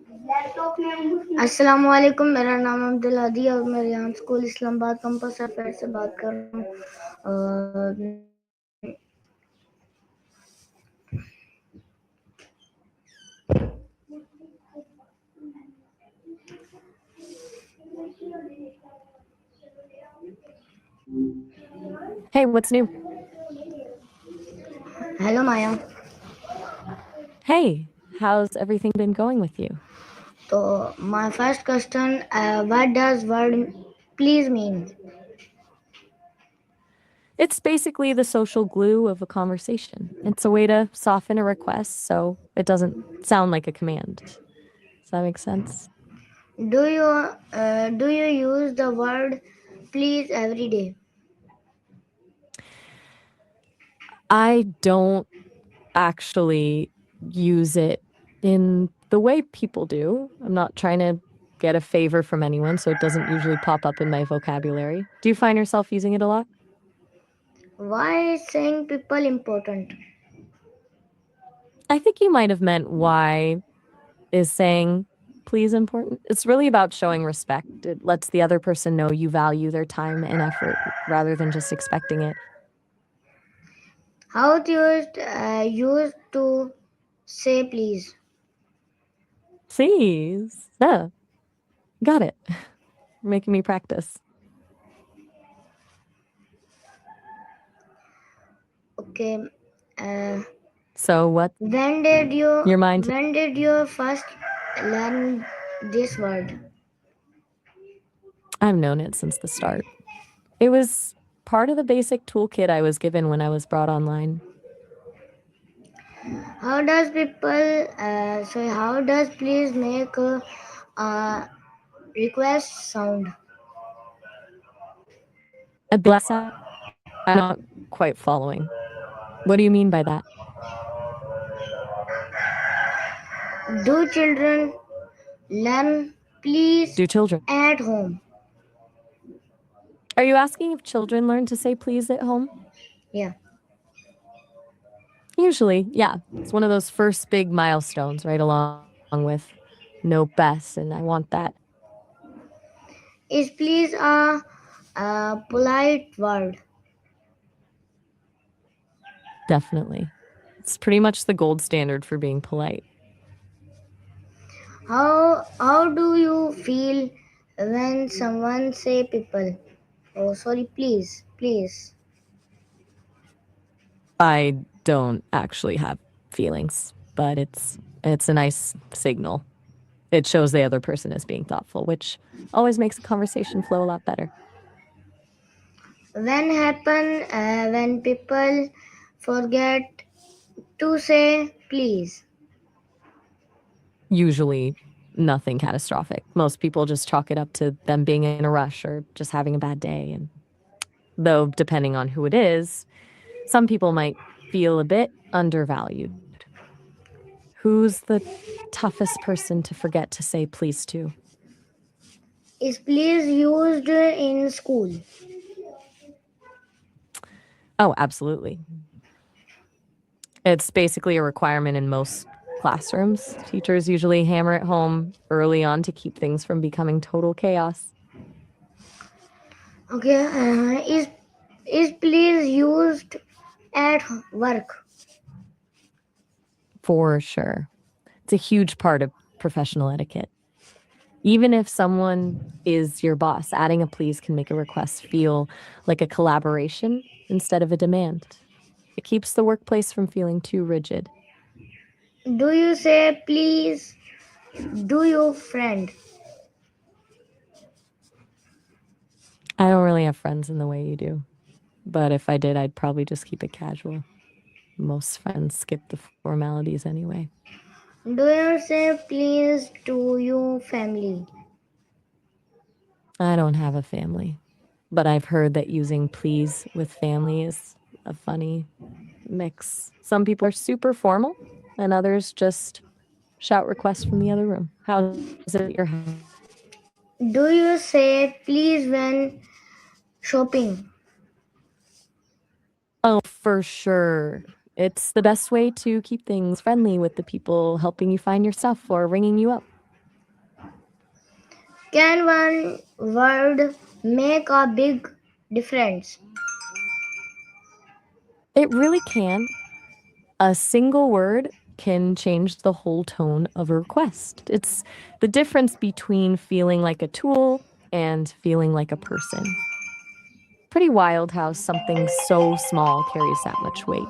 अस्सलाम वालेकुम, मेरा नाम अब्दुल हदी और मैं रियान स्कूल इस्लामाबाद कैंपस अफेयर से बात कर रहा हूँ। Hey, what's new? Hello Maya. Hey, how's everything been going with you? तो my first question, what does word please mean? It's basically the social glue of a conversation. It's a way to soften a request so it doesn't sound like a command. Does that make sense? Do you use the word please every day? I don't actually use it in the way people do. I'm not trying to get a favor from anyone, so it doesn't usually pop up in my vocabulary. Do you find yourself using it a lot? Why is saying people important? I think you might have meant why is saying please important. It's really about showing respect. It lets the other person know you value their time and effort rather than just expecting it. How do you used to say please? Please. Yeah, got it. Making me practice. Okay. Uh, So what when did you your mind when did you first learn this word? I've known it since the start. It was part of the basic toolkit I was given when I was brought online. How does how does please make a request sound? A bless I'm not quite following. What do you mean by that? Do children learn please Do children? at home? Are you asking if children learn to say please at home? Yeah. Usually, yeah. It's one of those first big milestones, right along with know best, and I want that. Is please a polite word? Definitely. It's pretty much the gold standard for being polite. How do you feel when someone say people? Oh, sorry, please. I don't actually have feelings, but it's a nice signal. It shows the other person is being thoughtful, which always makes a conversation flow a lot better. When people forget to say please? Usually nothing catastrophic. Most people just chalk it up to them being in a rush or just having a bad day. And though, depending on who it is, some people might feel a bit undervalued. Who's the toughest person to forget to say please to? Is please used in school? Oh, absolutely. It's basically a requirement in most classrooms. Teachers usually hammer it home early on to keep things from becoming total chaos. Okay. Is please used at work? For sure. It's a huge part of professional etiquette. Even if someone is your boss, adding a please can make a request feel like a collaboration instead of a demand. It keeps the workplace from feeling too rigid. Do you say please? Do your friend? I don't really have friends in the way you do, but if I did, I'd probably just keep it casual. Most friends skip the formalities anyway. Do you say please to your family? I don't have a family, but I've heard that using please with family is a funny mix. Some people are super formal, and others just shout requests from the other room. How is it at your house? Do you say please when shopping? Oh, for sure. It's the best way to keep things friendly with the people helping you find your stuff or ringing you up. Can one word make a big difference? It really can. A single word can change the whole tone of a request. It's the difference between feeling like a tool and feeling like a person. Pretty wild how something so small carries that much weight.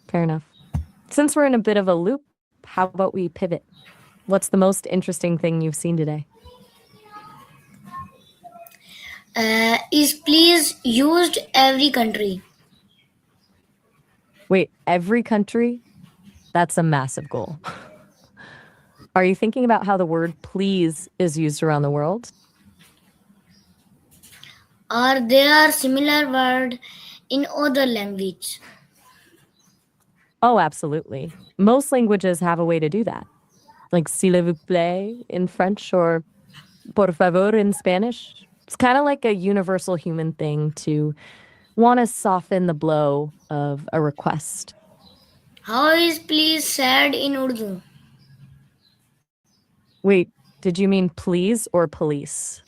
Fair enough. Since we're in a bit of a loop, how about we pivot? What's the most interesting thing you've seen today? Is please used every country? Wait, every country? That's a massive goal. Are you thinking about how the word please is used around the world? Are there similar word in other language? Oh, absolutely. Most languages have a way to do that. Like s'il vous plaît in French or por favor in Spanish. It's kind of like a universal human thing to want to soften the blow of a request. How is please said in Urdu? Wait, did you mean please or police?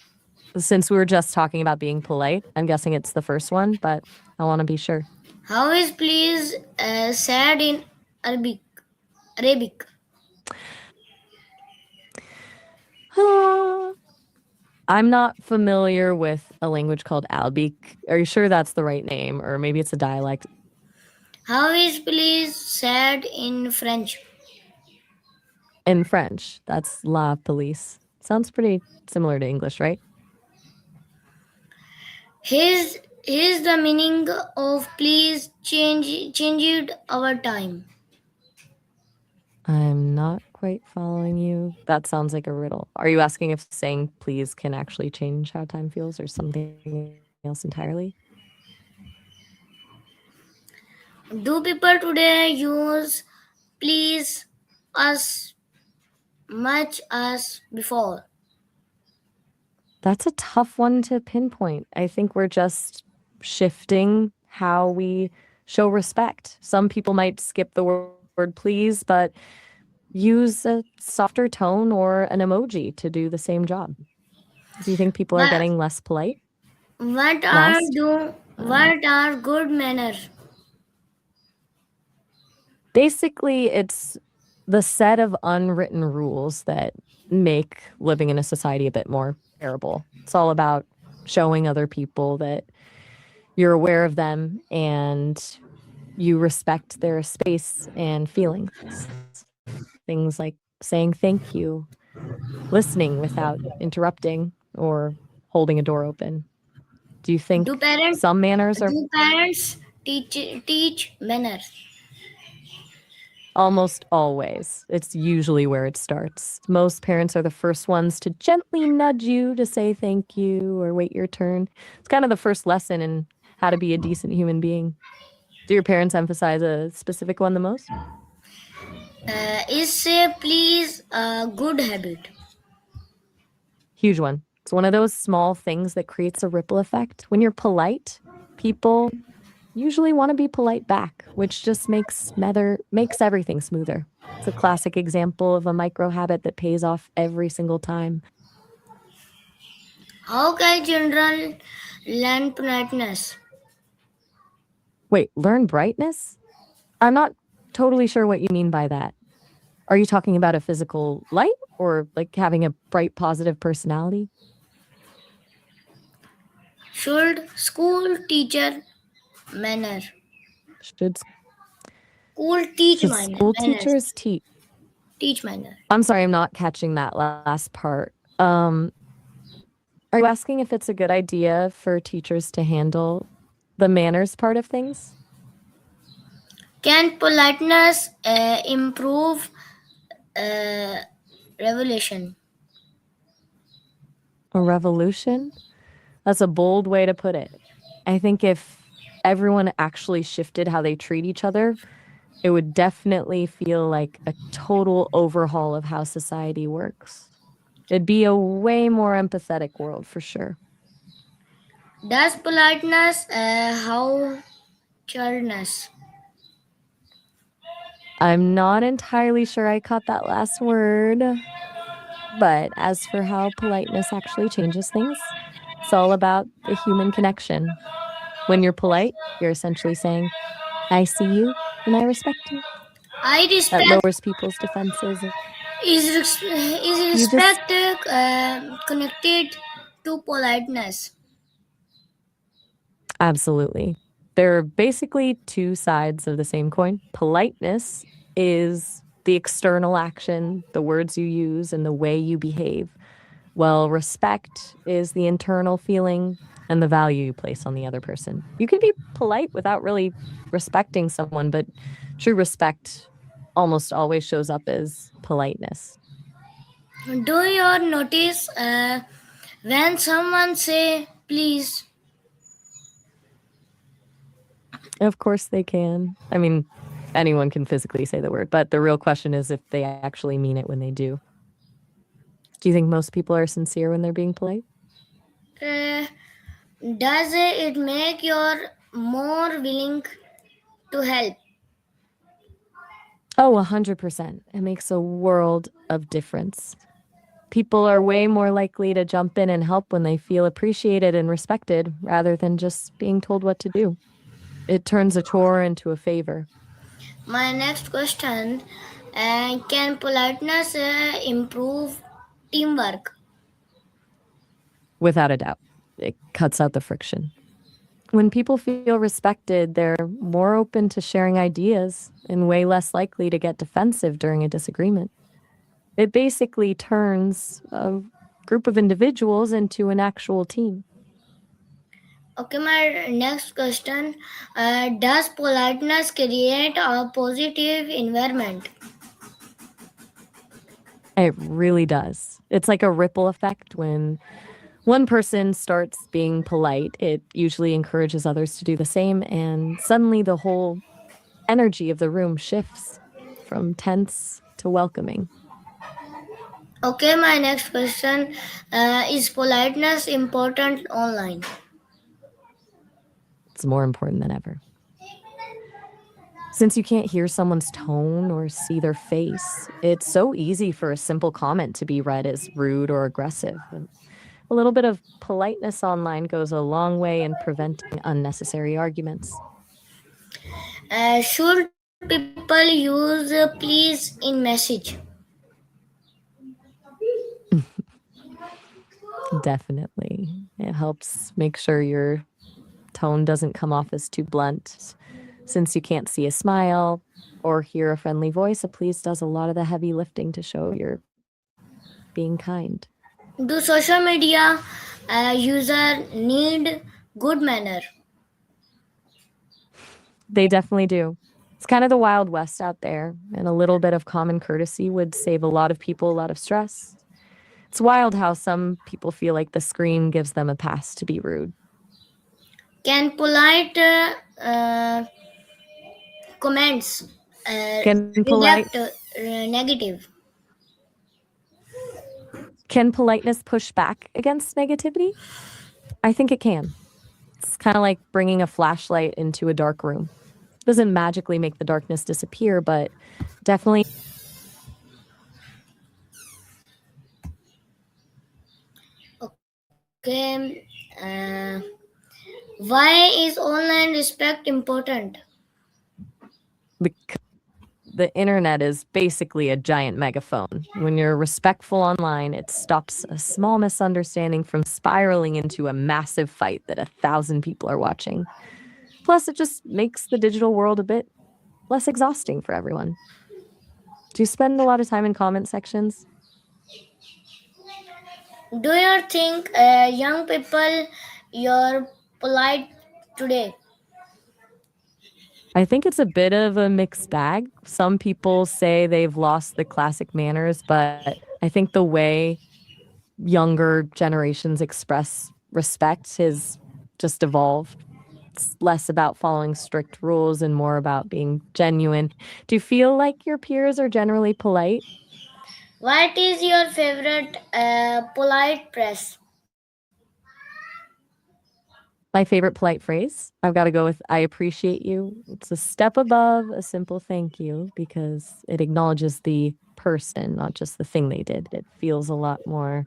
Since we were just talking about being polite, I'm guessing it's the first one, but I want to be sure. How is please said in Arabic? Arabic. I'm not familiar with a language called Albic. Are you sure that's the right name? Or maybe it's a dialect How is please said in French? in French. That's la police. Sounds pretty similar to English, right? His the meaning of please changed our time. I'm not quite following you. That sounds like a riddle. Are you asking if saying please can actually change how time feels or something else entirely? Do people today use please as much as before? That's a tough one to pinpoint. I think we're just shifting how we show respect. Some people might skip the word please, but use a softer tone or an emoji to do the same job. Do you think people are But getting less polite? what are Last? do what are good manners? Basically, it's the set of unwritten rules that make living in a society a bit more bearable. It's all about showing other people that you're aware of them and you respect their space and feelings. Things like saying thank you, listening without interrupting, or holding a door open. Do you Do think parents some manners are do parents teach manners? almost always? It's usually where it starts. Most parents are the first ones to gently nudge you to say thank you or wait your turn. It's kind of the first lesson in how to be a decent human being. Do your parents emphasize a specific one the most? Is say please a good habit? Huge one. It's one of those small things that creates a ripple effect. When you're polite, people usually want to be polite back, which just makes everything smoother. It's a classic example of a micro habit that pays off every single time. How can children learn politeness? Wait, learn brightness? I'm not totally sure what you mean by that. Are you talking about a physical light or like having a bright positive personality? Should school teacher manner? Should School teach should school manners. teachers teach? Teach manner. I'm sorry, I'm not catching that last part. Are you asking if it's a good idea for teachers to handle the manners part of things? Can politeness improve uh, revelation? A revolution? That's a bold way to put it. I think if everyone actually shifted how they treat each other, it would definitely feel like a total overhaul of how society works. It'd be a way more empathetic world for sure. Does politeness how childness? I'm not entirely sure I caught that last word, but as for how politeness actually changes things, it's all about the human connection. When you're polite, you're essentially saying, I see you and I respect you. I That respect lowers people's defenses. is You just respect connected to politeness. Absolutely. They're basically two sides of the same coin. Politeness is the external action, the words you use, and the way you behave. Well, respect is the internal feeling and the value you place on the other person. You can be polite without really respecting someone, but true respect almost always shows up as politeness. Do you notice when someone say please? Of course they can. I mean, anyone can physically say the word, but the real question is if they actually mean it when they do. Do you think most people are sincere when they're being polite? Uh, does it make you more willing to help? Oh, 100%. It makes a world of difference. People are way more likely to jump in and help when they feel appreciated and respected rather than just being told what to do. It turns a chore into a favor. My next question: can politeness improve teamwork? Without a doubt, it cuts out the friction. When people feel respected, they're more open to sharing ideas and way less likely to get defensive during a disagreement. It basically turns a group of individuals into an actual team. Okay, my next question: does politeness create a positive environment? It really does. It's like a ripple effect. When one person starts being polite, it usually encourages others to do the same, and suddenly the whole energy of the room shifts from tense to welcoming. Okay, my next question: is politeness important online? It's more important than ever. Since you can't hear someone's tone or see their face, it's so easy for a simple comment to be read as rude or aggressive. And a little bit of politeness online goes a long way in preventing unnecessary arguments. Should people use please in message? Definitely. It helps make sure your tone doesn't come off as too blunt. Since you can't see a smile or hear a friendly voice, a please does a lot of the heavy lifting to show you're being kind. Do social media user need good manner? They definitely do. It's kind of the Wild West out there, and a little bit of common courtesy would save a lot of people a lot of stress. It's wild how some people feel like the screen gives them a pass to be rude. Can polite comments Can polite redact negative? can politeness push back against negativity? I think it can. It's kind of like bringing a flashlight into a dark room. It doesn't magically make the darkness disappear, but definitely Okay. Why is online respect important? because the internet is basically a giant megaphone. When you're respectful online, it stops a small misunderstanding from spiraling into a massive fight that 1,000 people are watching. Plus, it just makes the digital world a bit less exhausting for everyone. Do you spend a lot of time in comment sections? Do you think young people are polite today? I think it's a bit of a mixed bag. Some people say they've lost the classic manners, but I think the way younger generations express respect has just evolved. It's less about following strict rules and more about being genuine. Do you feel like your peers are generally polite? What is your favorite polite press? My favorite polite phrase, I've got to go with I appreciate you. It's a step above a simple thank you because it acknowledges the person, not just the thing they did. It feels a lot more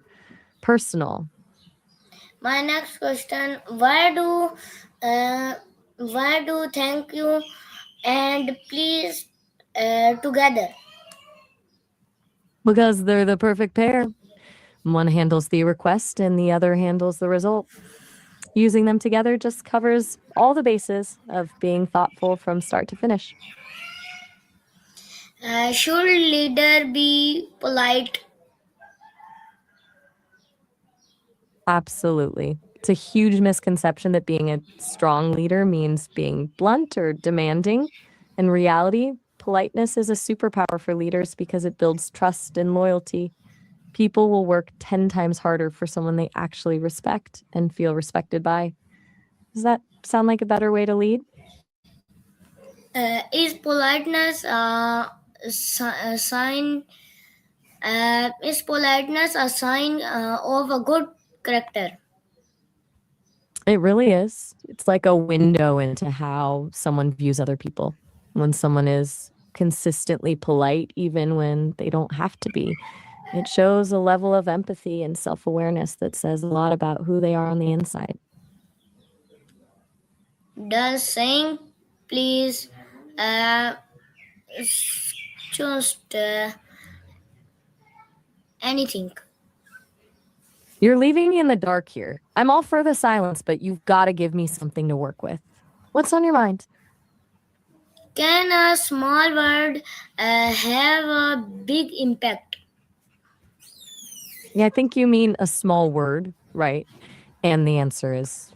personal. My next question: uh, why do thank you and please together? Because they're the perfect pair. One handles the request and the other handles the result. Using them together just covers all the bases of being thoughtful from start to finish. Should leader be polite? Absolutely. It's a huge misconception that being a strong leader means being blunt or demanding. In reality, politeness is a superpower for leaders because it builds trust and loyalty. People will work 10 times harder for someone they actually respect and feel respected by. Does that sound like a better way to lead? Sign? Is politeness a sign of a good character? It really is. It's like a window into how someone views other people. When someone is consistently polite, even when they don't have to be, it shows a level of empathy and self awareness that says a lot about who they are on the inside. Does saying please uh, just anything? You're leaving me in the dark here. I'm all for the silence, but you've got to give me something to work with. What's on your mind? Can a small word have a big impact? Yeah, I think you mean a small word, right? And the answer is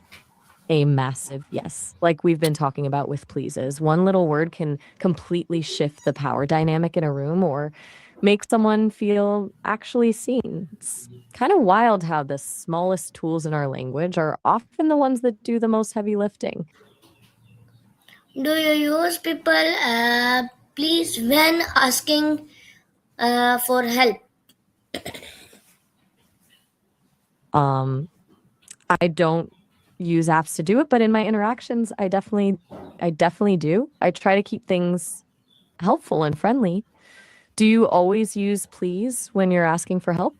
a massive yes. Like we've been talking about with pleases. One little word can completely shift the power dynamic in a room or make someone feel actually seen. It's kind of wild how the smallest tools in our language are often the ones that do the most heavy lifting. Do you use people please when asking for help? Um, I don't use apps to do it, but in my interactions, I definitely do. I try to keep things helpful and friendly. Do you always use please when you're asking for help?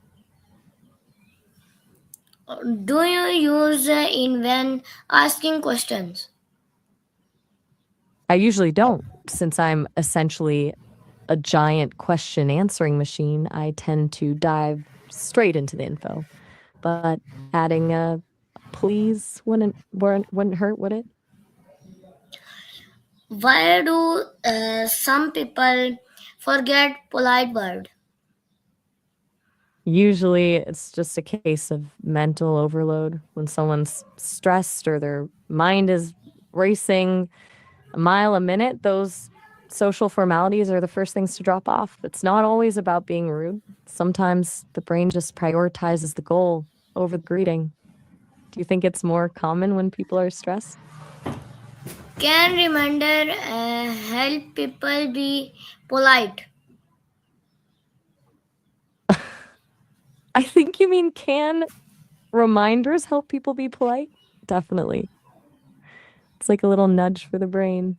Do you use in when asking questions? I usually don't. Since I'm essentially a giant question answering machine, I tend to dive straight into the info. But adding a please wouldn't hurt, would it? Why do some people forget polite word? Usually it's just a case of mental overload when someone's stressed or their mind is racing a mile a minute. Those social formalities are the first things to drop off. It's not always about being rude. Sometimes the brain just prioritizes the goal over the greeting. Do you think it's more common when people are stressed? Can reminder help people be polite? I think you mean can reminders help people be polite? Definitely. It's like a little nudge for the brain.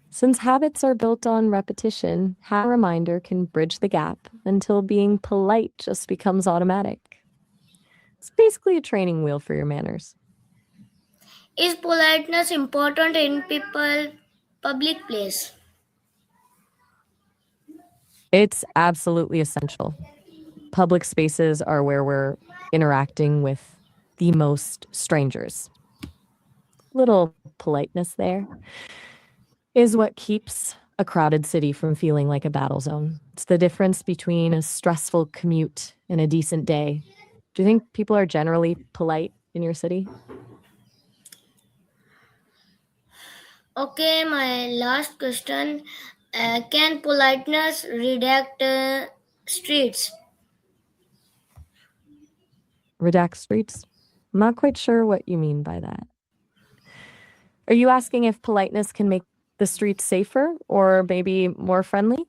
Since habits are built on repetition, how a reminder can bridge the gap until being polite just becomes automatic. It's basically a training wheel for your manners. Is politeness important in people public place? It's absolutely essential. Public spaces are where we're interacting with the most strangers. Little politeness there is what keeps a crowded city from feeling like a battle zone. It's the difference between a stressful commute and a decent day. Do you think people are generally polite in your city? Okay, my last question. Can politeness redact streets? Redact streets? I'm not quite sure what you mean by that. Are you asking if politeness can make the streets safer or maybe more friendly?